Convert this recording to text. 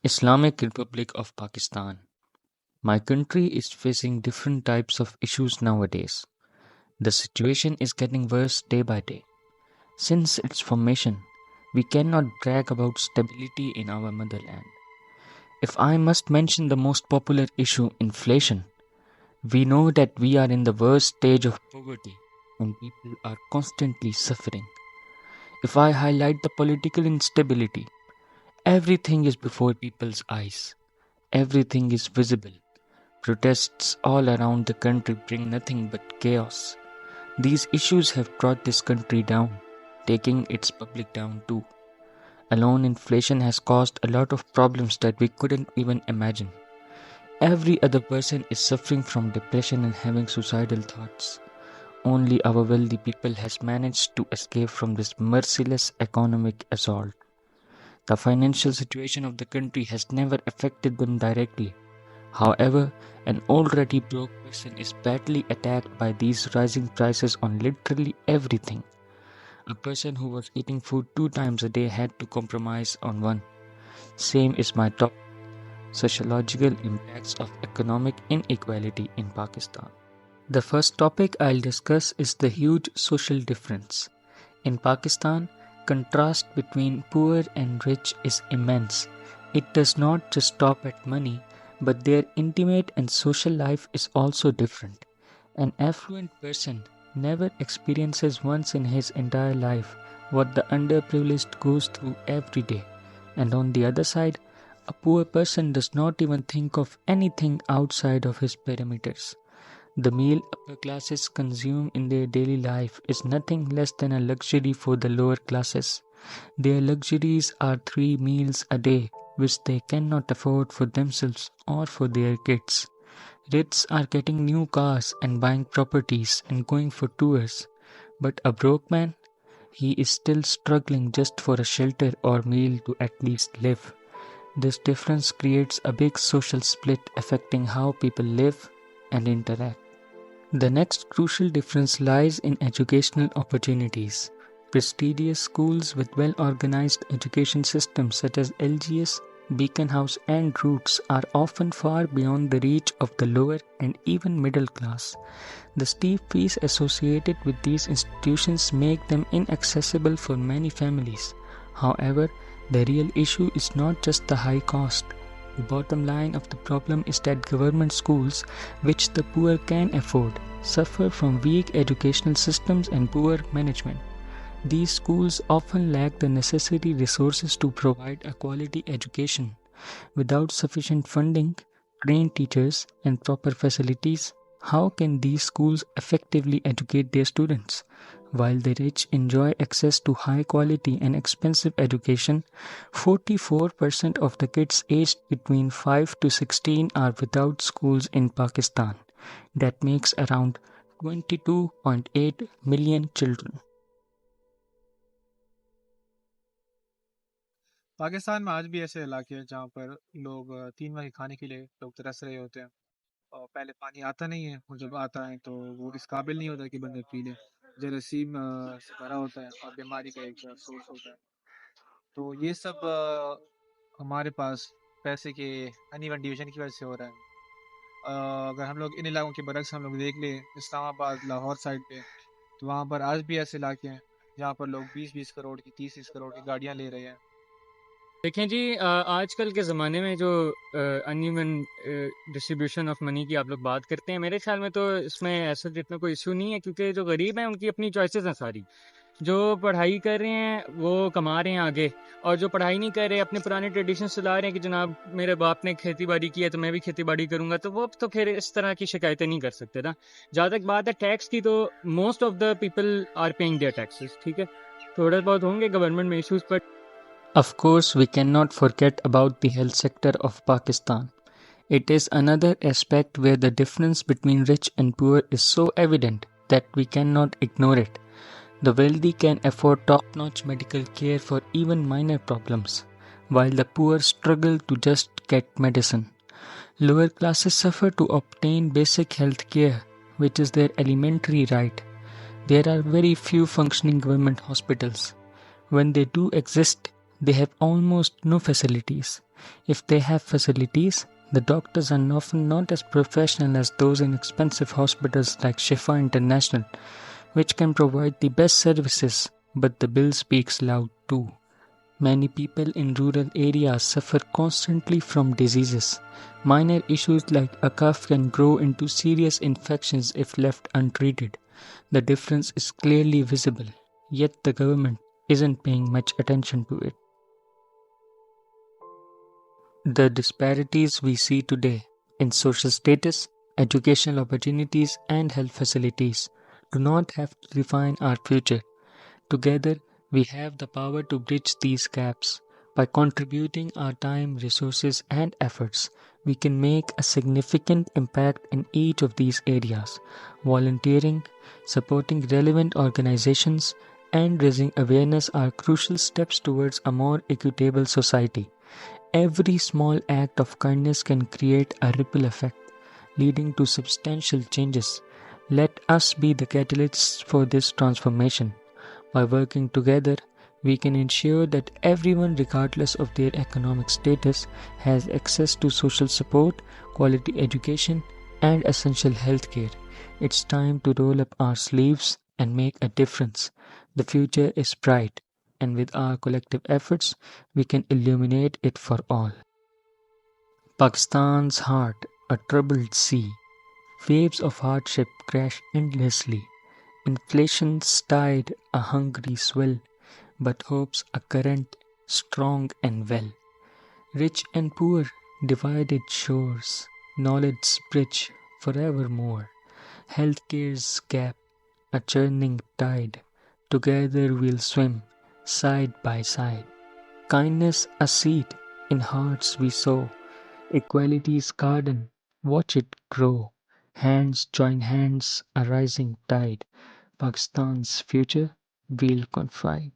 Islamic Republic of Pakistan. My country is facing different types of issues nowadays. The situation is getting worse day by day. Since its formation, we cannot brag about stability in our motherland. If I must mention the most popular issue, inflation, we know that we are in the worst stage of poverty and people are constantly suffering. If I highlight the political instability, everything is before people's eyes. Everything is visible. Protests all around the country bring nothing but chaos. These issues have brought this country down, taking its public down too. Alone, inflation has caused a lot of problems that we couldn't even imagine. Every other person is suffering from depression and having suicidal thoughts. Only our wealthy people has managed to escape from this merciless economic assault. The financial situation of the country has never affected them directly. However, an already broke person is badly attacked by these rising prices on literally everything. A person who was eating food 2 times a day had to compromise on one. Same is my top sociological impacts of economic inequality in Pakistan. The first topic I'll discuss is the huge social difference. In Pakistan, contrast between poor and rich is immense. It does not just stop at money, but their intimate and social life is also different. An affluent person never experiences once in his entire life what the underprivileged goes through every day. And on the other side, a poor person does not even think of anything outside of his perimeters. The meal upper classes consume in their daily life is nothing less than a luxury for the lower classes. Their luxuries are 3 meals a day, which they cannot afford for themselves or for their kids. Rich are getting new cars and buying properties and going for tours. But a broke man, he is still struggling just for a shelter or meal to at least live. This difference creates a big social split affecting how people live and interact. The next crucial difference lies in educational opportunities. Prestigious schools with well-organized education systems such as LGS, Beacon House and Roots are often far beyond the reach of the lower and even middle class. The steep fees associated with these institutions make them inaccessible for many families. However, the real issue is not just the high cost. The bottom line of the problem is that government schools, which the poor can afford, suffer from weak educational systems and poor management. These schools often lack the necessary resources to provide a quality education. Without sufficient funding, trained teachers, and proper facilities, how can these schools effectively educate their students? While the rich enjoy access to high quality and expensive education, 44% of the kids aged between 5 to 16 are without schools in Pakistan. That makes around 22.8 million children. Pakistan में आज भी ऐसे इलाके हैं जहाँ पर लोग 3 वक्त खाने के लिए लोग तरस रहे होते हैं और पहले पानी आता नहीं है और जब आता है तो वो इस काबिल नहीं होता कि बंदे पी ले जरासीम से भरा होता है और बीमारी का एक सोर्स होता है तो ये सब हमारे पास पैसे के अनइवन डिवीजन की वजह से हो रहा है अगर हम लोग इन इलाकों के बरक्स हम लोग देख लें इस्लामाबाद लाहौर साइड पे तो वहाँ पर आज भी ऐसे इलाके हैं जहाँ पर लोग 20-20 करोड़ की 30-30 करोड़ की गाड़ियाँ ले रहे हैं देखें जी आजकल के ज़माने में जो अनइवन डिस्ट्रीब्यूशन ऑफ मनी की आप लोग बात करते हैं मेरे ख्याल में तो इसमें ऐसा जितना कोई इशू नहीं है क्योंकि जो गरीब हैं उनकी अपनी चॉइसेस हैं सारी जो पढ़ाई कर रहे हैं वो कमा रहे हैं आगे और जो पढ़ाई नहीं कर रहे अपने पुराने ट्रेडिशन चला रहे हैं कि जनाब मेरे बाप ने खेती बाड़ी की है तो मैं भी खेती बाड़ी करूंगा तो वो तो फिर इस तरह की शिकायतें नहीं कर सकते ना जहाँ तक बात है टैक्स की तो most of the people are paying their taxes ठीक है थोड़े बहुत होंगे गवर्नमेंट में इशूज़ पर Of course, we cannot forget about the health sector of Pakistan. It is another aspect where the difference between rich and poor is so evident that we cannot ignore it. The wealthy can afford top-notch medical care for even minor problems, while the poor struggle to just get medicine. Lower classes suffer to obtain basic health care, which is their elementary right. There are very few functioning government hospitals. When they do exist, they have almost no facilities. If they have facilities, the doctors are often not as professional as those in expensive hospitals like Shifa International, which can provide the best services, but the bill speaks loud too. Many people in rural areas suffer constantly from diseases. Minor issues like a cough can grow into serious infections if left untreated. The difference is clearly visible, yet the government isn't paying much attention to it. The disparities we see today in social status, educational opportunities, and health facilities do not have to define our future. Together, we have the power to bridge these gaps. By contributing our time, resources, and efforts, we can make a significant impact in each of these areas. Volunteering, supporting relevant organizations, and raising awareness are crucial steps towards a more equitable society. Every small act of kindness can create a ripple effect, leading to substantial changes. Let us be the catalysts for this transformation. By working together, we can ensure that everyone, regardless of their economic status, has access to social support, quality education, and essential healthcare. It's time to roll up our sleeves and make a difference. The future is bright, and with our collective efforts, we can illuminate it for all. Pakistan's heart, a troubled sea. Waves of hardship crash endlessly. Inflation's tide, a hungry swell, but hope's a current, strong and well. Rich and poor, divided shores, knowledge's bridge forevermore. Healthcare's gap, a churning tide. Together we'll swim, side by side. Kindness a seed, in hearts we sow. Equality's garden, watch it grow. Hands join hands, a rising tide. Pakistan's future we'll confide.